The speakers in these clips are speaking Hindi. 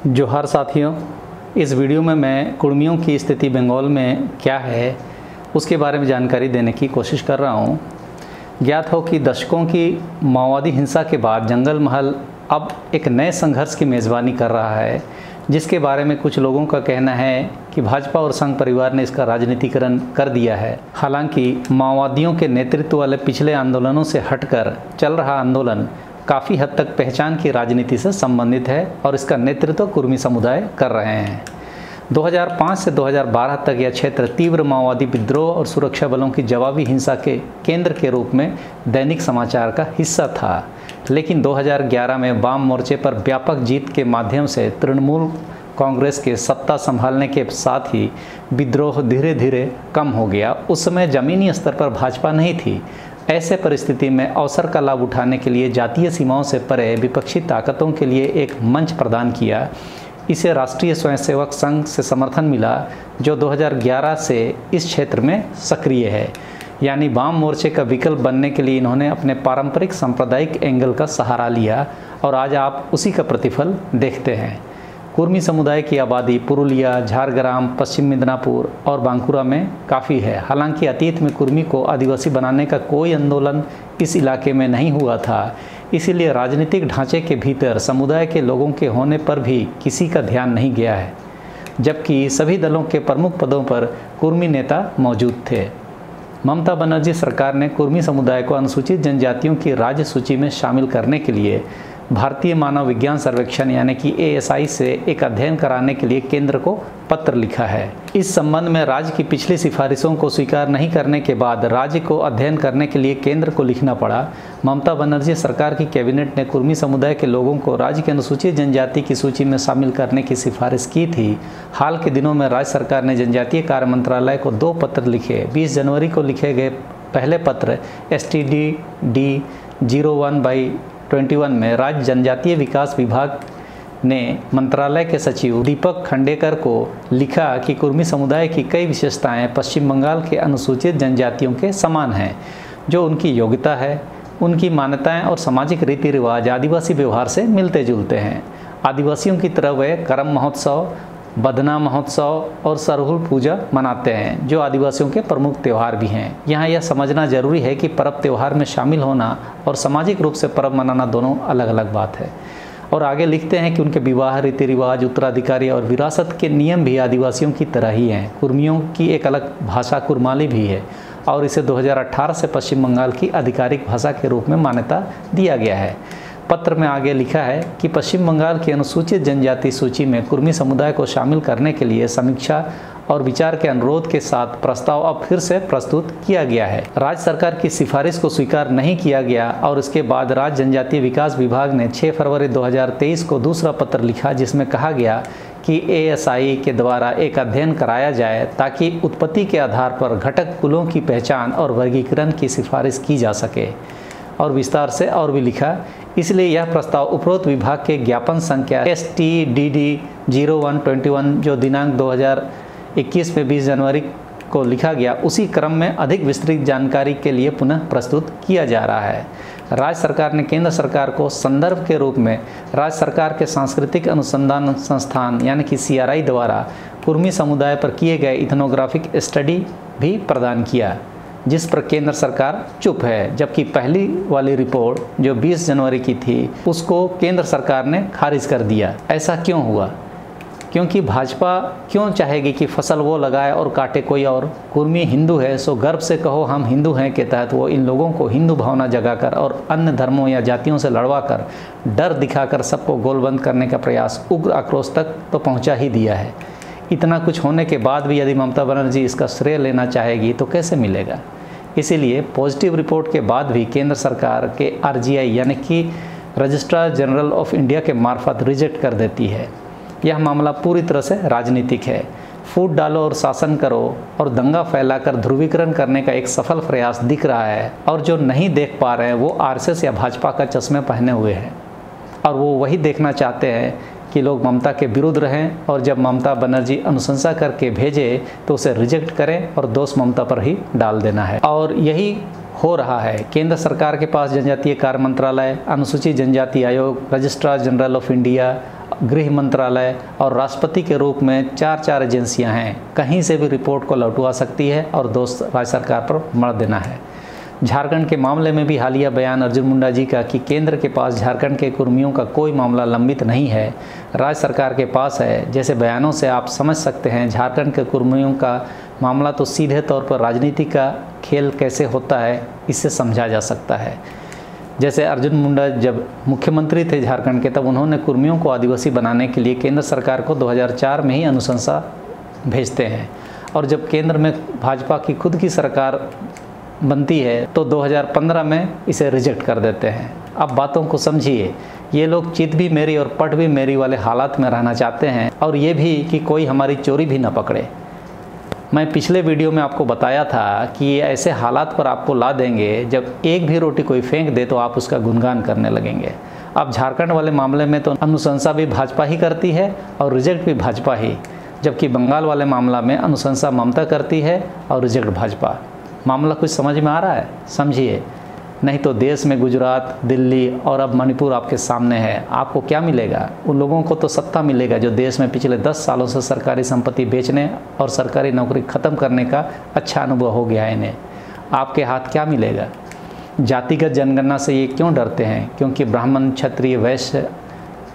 जोहार साथियों, इस वीडियो में मैं कुर्मियों की स्थिति बंगाल में क्या है उसके बारे में जानकारी देने की कोशिश कर रहा हूँ। ज्ञात हो कि दशकों की माओवादी हिंसा के बाद जंगल महल अब एक नए संघर्ष की मेज़बानी कर रहा है, जिसके बारे में कुछ लोगों का कहना है कि भाजपा और संघ परिवार ने इसका राजनीतिकरण कर दिया है। हालांकि माओवादियों के नेतृत्व वाले पिछले आंदोलनों से हटकर चल रहा आंदोलन काफ़ी हद तक पहचान की राजनीति से संबंधित है और इसका नेतृत्व कुर्मी समुदाय कर रहे हैं। 2005 से 2012 तक यह क्षेत्र तीव्र माओवादी विद्रोह और सुरक्षा बलों की जवाबी हिंसा के केंद्र के रूप में दैनिक समाचार का हिस्सा था। लेकिन 2011 में वाम मोर्चे पर व्यापक जीत के माध्यम से तृणमूल कांग्रेस के सत्ता संभालने के साथ ही विद्रोह धीरे धीरे कम हो गया। उस समय ज़मीनी स्तर पर भाजपा नहीं थी। ऐसे परिस्थिति में अवसर का लाभ उठाने के लिए जातीय सीमाओं से परे विपक्षी ताकतों के लिए एक मंच प्रदान किया। इसे राष्ट्रीय स्वयंसेवक संघ से समर्थन मिला, जो 2011 से इस क्षेत्र में सक्रिय है। यानी वाम मोर्चे का विकल्प बनने के लिए इन्होंने अपने पारंपरिक सांप्रदायिक एंगल का सहारा लिया और आज आप उसी का प्रतिफल देखते हैं। कुर्मी समुदाय की आबादी पुरुलिया, झारग्राम, पश्चिम मिदनापुर और बांकुरा में काफ़ी है। हालांकि अतीत में कुर्मी को आदिवासी बनाने का कोई आंदोलन इस इलाके में नहीं हुआ था, इसीलिए राजनीतिक ढांचे के भीतर समुदाय के लोगों के होने पर भी किसी का ध्यान नहीं गया है, जबकि सभी दलों के प्रमुख पदों पर कुर्मी नेता मौजूद थे। ममता बनर्जी सरकार ने कुर्मी समुदाय को अनुसूचित जनजातियों की राज्य सूची में शामिल करने के लिए भारतीय मानव विज्ञान सर्वेक्षण यानी कि ASI से एक अध्ययन कराने के लिए केंद्र को पत्र लिखा है। इस संबंध में राज्य की पिछली सिफारिशों को स्वीकार नहीं करने के बाद राज्य को अध्ययन करने के लिए केंद्र को लिखना पड़ा। ममता बनर्जी सरकार की कैबिनेट ने कुर्मी समुदाय के लोगों को राज्य की अनुसूचित जनजाति की सूची में शामिल करने की सिफारिश की थी। हाल के दिनों में राज्य सरकार ने जनजातीय कार्य मंत्रालय को 2 पत्र लिखे। 20 जनवरी को लिखे गए पहले पत्र STD 01/21 में राज्य जनजातीय विकास विभाग ने मंत्रालय के सचिव दीपक खंडेकर को लिखा कि कुर्मी समुदाय की कई विशेषताएं पश्चिम बंगाल के अनुसूचित जनजातियों के समान हैं, जो उनकी योग्यता है, उनकी मान्यताएं और सामाजिक रीति रिवाज आदिवासी व्यवहार से मिलते जुलते हैं। आदिवासियों की तरह वे करम महोत्सव, बदना महोत्सव और सरहुल पूजा मनाते हैं, जो आदिवासियों के प्रमुख त्यौहार भी हैं। यहाँ यह समझना जरूरी है कि पर्व त्यौहार में शामिल होना और सामाजिक रूप से पर्व मनाना दोनों अलग अलग बात है। और आगे लिखते हैं कि उनके विवाह रीति रिवाज, उत्तराधिकारी और विरासत के नियम भी आदिवासियों की तरह ही हैं। कुर्मियों की एक अलग भाषा कुर्माली भी है और इसे 2018 से पश्चिम बंगाल की आधिकारिक भाषा के रूप में मान्यता दिया गया है। पत्र में आगे लिखा है कि पश्चिम बंगाल की अनुसूचित जनजाति सूची में कुर्मी समुदाय को शामिल करने के लिए समीक्षा और विचार के अनुरोध के साथ प्रस्ताव अब फिर से प्रस्तुत किया गया है। राज्य सरकार की सिफारिश को स्वीकार नहीं किया गया और इसके बाद राज्य जनजातीय विकास विभाग ने 6 फरवरी 2023 को दूसरा पत्र लिखा, जिसमें कहा गया कि ASI के द्वारा एक अध्ययन कराया जाए ताकि उत्पत्ति के आधार पर घटक कुलों की पहचान और वर्गीकरण की सिफारिश की जा सके। और विस्तार से और भी लिखा, इसलिए यह प्रस्ताव उपरोक्त विभाग के ज्ञापन संख्या STD 01/21 जो दिनांक 2021 में 20 जनवरी को लिखा गया, उसी क्रम में अधिक विस्तृत जानकारी के लिए पुनः प्रस्तुत किया जा रहा है। राज्य सरकार ने केंद्र सरकार को संदर्भ के रूप में राज्य सरकार के सांस्कृतिक अनुसंधान संस्थान यानी कि CRI द्वारा कुर्मी समुदाय पर किए गए इथनोग्राफिक स्टडी भी प्रदान किया, जिस पर केंद्र सरकार चुप है, जबकि पहली वाली रिपोर्ट जो 20 जनवरी की थी उसको केंद्र सरकार ने खारिज कर दिया। ऐसा क्यों हुआ? क्योंकि भाजपा क्यों चाहेगी कि फसल वो लगाए और काटे कोई और। कुर्मी हिंदू है सो गर्व से कहो हम हिंदू हैं के तहत वो इन लोगों को हिंदू भावना जगाकर और अन्य धर्मों या जातियों से लड़वाकर डर दिखाकर सबको गोलबंद करने का प्रयास उग्र आक्रोश तक तो पहुंचा ही दिया है। इतना कुछ होने के बाद भी यदि ममता बनर्जी इसका श्रेय लेना चाहेगी तो कैसे मिलेगा? इसीलिए पॉजिटिव रिपोर्ट के बाद भी केंद्र सरकार के RGI यानी कि रजिस्ट्रार जनरल ऑफ इंडिया के मार्फत रिजेक्ट कर देती है। यह मामला पूरी तरह से राजनीतिक है। फूट डालो और शासन करो और दंगा फैलाकर ध्रुवीकरण करने का एक सफल प्रयास दिख रहा है और जो नहीं देख पा रहे हैं वो RSS या भाजपा का चश्मे पहने हुए हैं और वो वही देखना चाहते हैं कि लोग ममता के विरुद्ध रहें और जब ममता बनर्जी अनुशंसा करके भेजे तो उसे रिजेक्ट करें और दोष ममता पर ही डाल देना है। और यही हो रहा है। केंद्र सरकार के पास जनजातीय कार्य मंत्रालय, अनुसूचित जनजाति आयोग, रजिस्ट्रार जनरल ऑफ इंडिया गृह मंत्रालय और राष्ट्रपति के रूप में चार एजेंसियां हैं। कहीं से भी रिपोर्ट को लौटवा सकती है और दोस्त राज्य सरकार पर मर देना है। झारखंड के मामले में भी हालिया बयान अर्जुन मुंडा जी का कि केंद्र के पास झारखंड के कुर्मियों का कोई मामला लंबित नहीं है, राज्य सरकार के पास है, जैसे बयानों से आप समझ सकते हैं झारखंड के कुर्मियों का मामला तो सीधे तौर पर राजनीति का खेल कैसे होता है इससे समझा जा सकता है। जैसे अर्जुन मुंडा जब मुख्यमंत्री थे झारखंड के, तब उन्होंने कुर्मियों को आदिवासी बनाने के लिए केंद्र सरकार को 2004 में ही अनुशंसा भेजते हैं, और जब केंद्र में भाजपा की खुद की सरकार बनती है तो 2015 में इसे रिजेक्ट कर देते हैं। अब बातों को समझिए, ये लोग चित भी मेरी और पट भी मेरी वाले हालात में रहना चाहते हैं, और ये भी कि कोई हमारी चोरी भी ना पकड़े। मैं पिछले वीडियो में आपको बताया था कि ये ऐसे हालात पर आपको ला देंगे जब एक भी रोटी कोई फेंक दे तो आप उसका गुणगान करने लगेंगे। अब झारखंड वाले मामले में तो अनुशंसा भी भाजपा ही करती है और रिजेक्ट भी भाजपा ही, जबकि बंगाल वाले मामला में अनुशंसा ममता करती है और रिजेक्ट भाजपा। मामला कुछ समझ में आ रहा है? समझिए, नहीं तो देश में गुजरात, दिल्ली और अब मणिपुर आपके सामने है। आपको क्या मिलेगा? उन लोगों को तो सत्ता मिलेगा जो देश में पिछले 10 सालों से सरकारी संपत्ति बेचने और सरकारी नौकरी ख़त्म करने का अच्छा अनुभव हो गया है इन्हें। आपके हाथ क्या मिलेगा? जातिगत जनगणना से ये क्यों डरते हैं? क्योंकि ब्राह्मण, क्षत्रिय, वैश्य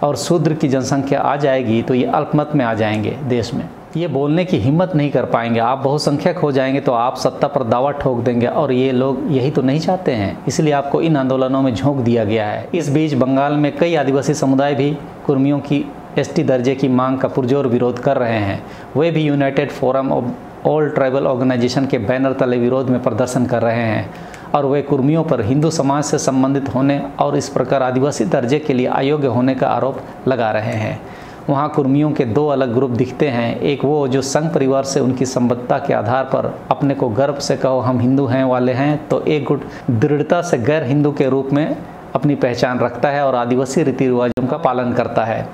और शूद्र की जनसंख्या आ जाएगी तो ये अल्पमत में आ जाएंगे देश में। ये बोलने की हिम्मत नहीं कर पाएंगे। आप बहुसंख्यक हो जाएंगे तो आप सत्ता पर दावा ठोक देंगे, और ये लोग यही तो नहीं चाहते हैं, इसलिए आपको इन आंदोलनों में झोंक दिया गया है। इस बीच बंगाल में कई आदिवासी समुदाय भी कुर्मियों की एसटी दर्जे की मांग का पुरजोर विरोध कर रहे हैं। वे भी united forum of all tribal organisation के बैनर तले विरोध में प्रदर्शन कर रहे हैं, और वे कुर्मियों पर हिंदू समाज से संबंधित होने और इस प्रकार आदिवासी दर्जे के लिए अयोग्य होने का आरोप लगा रहे हैं। वहाँ कुर्मियों के 2 अलग ग्रुप दिखते हैं। एक वो जो संघ परिवार से उनकी संबद्धता के आधार पर अपने को गर्व से कहो हम हिंदू हैं वाले हैं, तो एक गुट दृढ़ता से गैर हिंदू के रूप में अपनी पहचान रखता है और आदिवासी रीति रिवाजों का पालन करता है।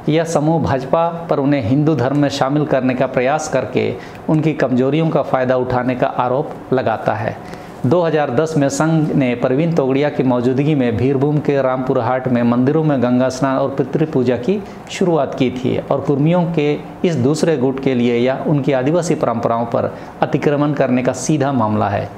यह समूह भाजपा पर उन्हें हिंदू धर्म में शामिल करने का प्रयास करके उनकी कमजोरियों का फ़ायदा उठाने का आरोप लगाता है। 2010 में संघ ने प्रवीण तोगड़िया की मौजूदगी में भीरभूम के रामपुर हाट में मंदिरों में गंगा स्नान और पितृ पूजा की शुरुआत की थी, और कुर्मियों के इस दूसरे गुट के लिए यह उनकी आदिवासी परंपराओं पर अतिक्रमण करने का सीधा मामला है।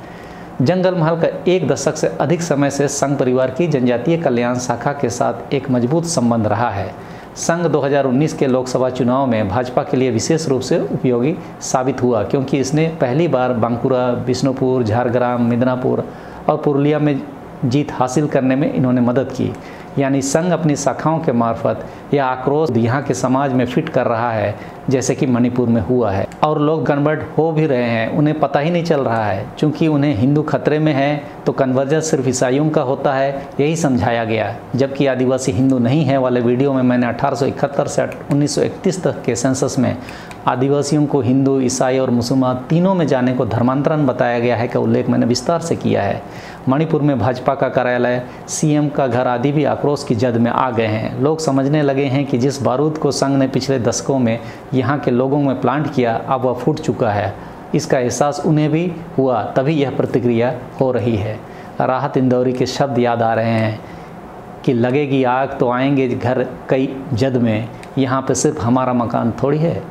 जंगल महल का 1 दशक से अधिक समय से संघ परिवार की जनजातीय कल्याण शाखा के साथ एक मजबूत संबंध रहा है। संघ 2019 के लोकसभा चुनाव में भाजपा के लिए विशेष रूप से उपयोगी साबित हुआ, क्योंकि इसने पहली बार बांकुरा, बिष्णुपुर, झारग्राम, मिदनापुर और पुरुलिया में जीत हासिल करने में इन्होंने मदद की। यानी संघ अपनी शाखाओं के मार्फत यह आक्रोश यहाँ के समाज में फिट कर रहा है, जैसे कि मणिपुर में हुआ है। और लोग कन्वर्ट हो भी रहे हैं, उन्हें पता ही नहीं चल रहा है, क्योंकि उन्हें हिंदू खतरे में है तो कन्वर्जन सिर्फ ईसाइयों का होता है, यही समझाया गया। जबकि आदिवासी हिंदू नहीं है वाले वीडियो में मैंने 1871 से 1931 तक के सेंसस में आदिवासियों को हिंदू, ईसाई और मुसलमान तीनों में जाने को धर्मांतरण बताया गया है का उल्लेख मैंने विस्तार से किया है। मणिपुर में भाजपा का कार्यालय, सीएम का घर आदि भी आक्रोश की जद में आ गए हैं। लोग समझने लगे हैं कि जिस बारूद को संघ ने पिछले दशकों में यहाँ के लोगों में प्लांट किया, अब वह फूट चुका है। इसका एहसास उन्हें भी हुआ, तभी यह प्रतिक्रिया हो रही है। राहत इंदौरी के शब्द याद आ रहे हैं कि लगेगी आग तो आएंगे घर कई जद में, यहाँ पे सिर्फ हमारा मकान थोड़ी है।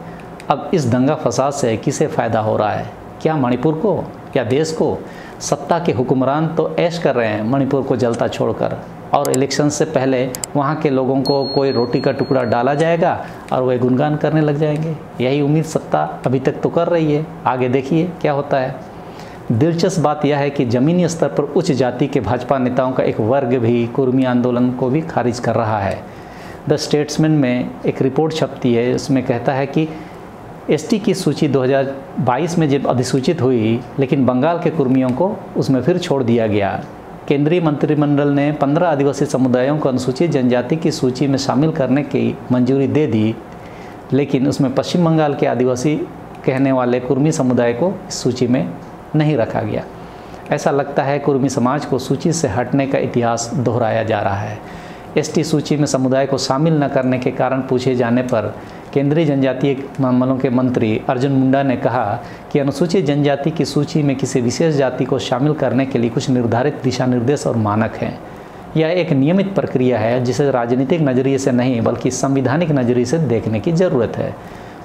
अब इस दंगा फसाद से किसे फ़ायदा हो रहा है? क्या मणिपुर को या देश को? सत्ता के हुक्मरान तो ऐश कर रहे हैं मणिपुर को जलता छोड़कर, और इलेक्शन से पहले वहाँ के लोगों को कोई रोटी का टुकड़ा डाला जाएगा और वे गुणगान करने लग जाएंगे। यही उम्मीद सत्ता अभी तक तो कर रही है, आगे देखिए क्या होता है। दिलचस्प बात यह है कि ज़मीनी स्तर पर उच्च जाति के भाजपा नेताओं का एक वर्ग भी कुर्मी आंदोलन को भी खारिज कर रहा है। द स्टेट्समैन में एक रिपोर्ट छपती है, उसमें कहता है कि एसटी की सूची 2022 में जब अधिसूचित हुई, लेकिन बंगाल के कुर्मियों को उसमें फिर छोड़ दिया गया। केंद्रीय मंत्रिमंडल ने 15 आदिवासी समुदायों को अनुसूचित जनजाति की सूची में शामिल करने की मंजूरी दे दी, लेकिन उसमें पश्चिम बंगाल के आदिवासी कहने वाले कुर्मी समुदाय को इस सूची में नहीं रखा गया। ऐसा लगता है कुर्मी समाज को सूची से हटने का इतिहास दोहराया जा रहा है। एसटी सूची में समुदाय को शामिल न करने के कारण पूछे जाने पर केंद्रीय जनजातीय मामलों के मंत्री अर्जुन मुंडा ने कहा कि अनुसूचित जनजाति की सूची में किसी विशेष जाति को शामिल करने के लिए कुछ निर्धारित दिशा निर्देश और मानक हैं। यह एक नियमित प्रक्रिया है जिसे राजनीतिक नज़रिए से नहीं बल्कि संवैधानिक नज़रिए से देखने की ज़रूरत है।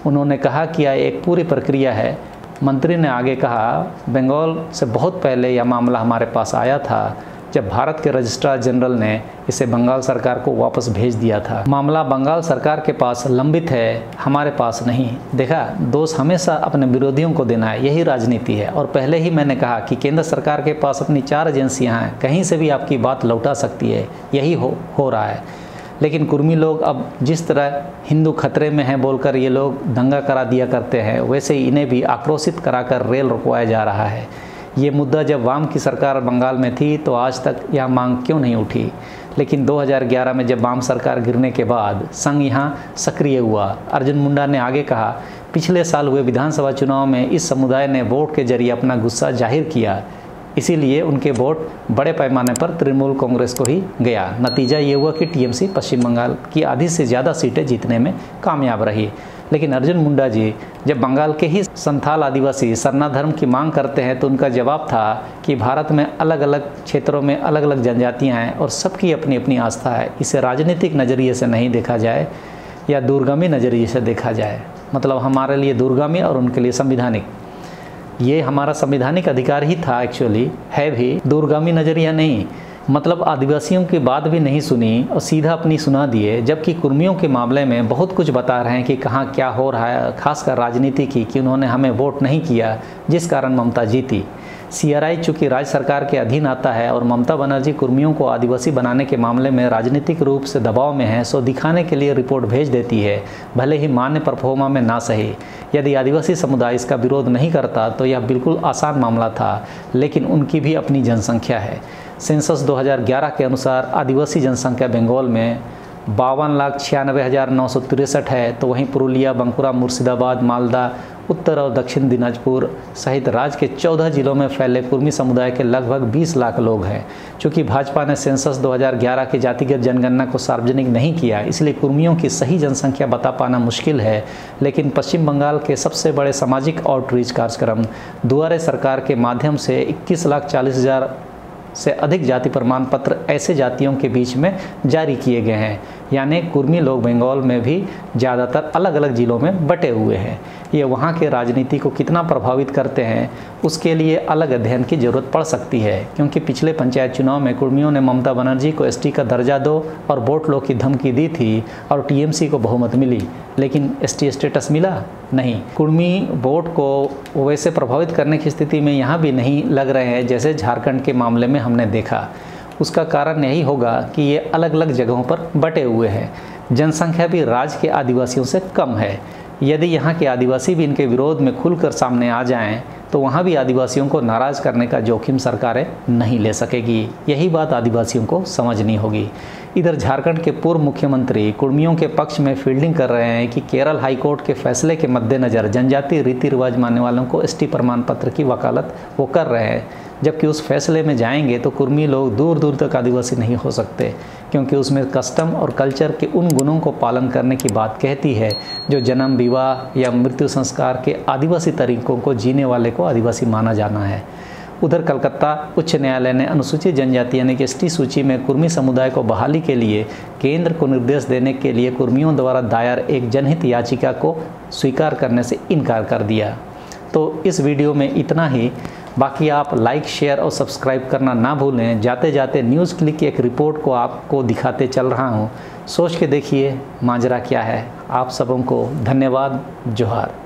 उन्होंने कहा कि यह एक पूरी प्रक्रिया है। मंत्री ने आगे कहा, बंगाल से बहुत पहले यह मामला हमारे पास आया था जब भारत के रजिस्ट्रार जनरल ने इसे बंगाल सरकार को वापस भेज दिया था। मामला बंगाल सरकार के पास लंबित है, हमारे पास नहीं। देखा, दोष हमेशा अपने विरोधियों को देना है, यही राजनीति है। और पहले ही मैंने कहा कि केंद्र सरकार के पास अपनी 4 एजेंसियां हैं, कहीं से भी आपकी बात लौटा सकती है। यही हो रहा है। लेकिन कुर्मी लोग अब जिस तरह हिंदू खतरे में हैं बोलकर ये लोग दंगा करा दिया करते हैं, वैसे ही इन्हें भी आक्रोशित कराकर रेल रुकवाया जा रहा है। ये मुद्दा जब वाम की सरकार बंगाल में थी तो आज तक यह मांग क्यों नहीं उठी, लेकिन 2011 में जब वाम सरकार गिरने के बाद संघ यहाँ सक्रिय हुआ। अर्जुन मुंडा ने आगे कहा, पिछले साल हुए विधानसभा चुनाव में इस समुदाय ने वोट के जरिए अपना गुस्सा जाहिर किया, इसीलिए उनके वोट बड़े पैमाने पर तृणमूल कांग्रेस को ही गया। नतीजा ये हुआ कि टीएमसी पश्चिम बंगाल की आधी से ज़्यादा सीटें जीतने में कामयाब रही। लेकिन अर्जुन मुंडा जी जब बंगाल के ही संथाल आदिवासी सरना धर्म की मांग करते हैं तो उनका जवाब था कि भारत में अलग अलग क्षेत्रों में अलग अलग जनजातियां हैं और सबकी अपनी अपनी आस्था है। इसे राजनीतिक नज़रिए से नहीं देखा जाए या दूरगामी नज़रिए से देखा जाए। मतलब हमारे लिए दूरगामी और उनके लिए संवैधानिक। ये हमारा संवैधानिक अधिकार ही था, एक्चुअली है भी, दूरगामी नज़रिया नहीं। मतलब आदिवासियों की बात भी नहीं सुनी और सीधा अपनी सुना दिए, जबकि कुर्मियों के मामले में बहुत कुछ बता रहे हैं कि कहाँ क्या हो रहा है, खासकर राजनीति की, कि उन्होंने हमें वोट नहीं किया जिस कारण ममता जीती। CRI चूँकि राज्य सरकार के अधीन आता है और ममता बनर्जी कुर्मियों को आदिवासी बनाने के मामले में राजनीतिक रूप से दबाव में है, सो दिखाने के लिए रिपोर्ट भेज देती है, भले ही मान्य परफॉर्मा में ना सही। यदि आदिवासी समुदाय इसका विरोध नहीं करता तो यह बिल्कुल आसान मामला था, लेकिन उनकी भी अपनी जनसंख्या है। सेंसस 2011 के अनुसार आदिवासी जनसंख्या बंगाल में 52,96,963 है, तो वहीं पुरुलिया, बांकुरा, मुर्शिदाबाद, मालदा, उत्तर और दक्षिण दिनाजपुर सहित राज्य के 14 जिलों में फैले कुर्मी समुदाय के लगभग 20 लाख लोग हैं। चूँकि भाजपा ने सेंसस 2011 की जातिगत जनगणना को सार्वजनिक नहीं किया, इसलिए कुर्मियों की सही जनसंख्या बता पाना मुश्किल है। लेकिन पश्चिम बंगाल के सबसे बड़े सामाजिक आउटरीच कार्यक्रम दुआरे सरकार के माध्यम से 21,40,000 से अधिक जाति प्रमाण पत्र ऐसे जातियों के बीच में जारी किए गए हैं। यानी कुर्मी लोग बंगाल में भी ज़्यादातर अलग अलग ज़िलों में बटे हुए हैं। ये वहाँ के राजनीति को कितना प्रभावित करते हैं उसके लिए अलग अध्ययन की ज़रूरत पड़ सकती है, क्योंकि पिछले पंचायत चुनाव में कुर्मियों ने ममता बनर्जी को ST का दर्जा दो और वोट लो की धमकी दी थी और TMC को बहुमत मिली, लेकिन ST स्टेटस मिला नहीं। कुर्मी वोट को वैसे प्रभावित करने की स्थिति में यहाँ भी नहीं लग रहे हैं जैसे झारखंड के मामले में हमने देखा। उसका कारण यही होगा कि ये अलग अलग जगहों पर बटे हुए हैं। जनसंख्या भी राज्य के आदिवासियों से कम है। यदि यहाँ के आदिवासी भी इनके विरोध में खुलकर सामने आ जाएं, तो वहाँ भी आदिवासियों को नाराज़ करने का जोखिम सरकारें नहीं ले सकेगी। यही बात आदिवासियों को समझनी होगी। इधर झारखंड के पूर्व मुख्यमंत्री कुर्मियों के पक्ष में फील्डिंग कर रहे हैं कि केरल हाईकोर्ट के फैसले के मद्देनज़र जनजातीय रीति रिवाज मानने वालों को ST प्रमाण पत्र की वकालत वो कर रहे हैं, जबकि उस फैसले में जाएंगे तो कुर्मी लोग दूर दूर तक आदिवासी नहीं हो सकते, क्योंकि उसमें कस्टम और कल्चर के उन गुणों को पालन करने की बात कहती है जो जन्म, विवाह या मृत्यु संस्कार के आदिवासी तरीकों को जीने वाले को आदिवासी माना जाना है। उधर कलकत्ता उच्च न्यायालय ने अनुसूचित जनजाति यानी कि ST सूची में कुर्मी समुदाय को बहाली के लिए केंद्र को निर्देश देने के लिए कुर्मियों द्वारा दायर एक जनहित याचिका को स्वीकार करने से इनकार कर दिया। तो इस वीडियो में इतना ही। बाकी आप लाइक, शेयर और सब्सक्राइब करना ना भूलें। जाते जाते न्यूज़ क्लिक की एक रिपोर्ट को आपको दिखाते चल रहा हूँ, सोच के देखिए माजरा क्या है। आप सबों को धन्यवाद। जोहार।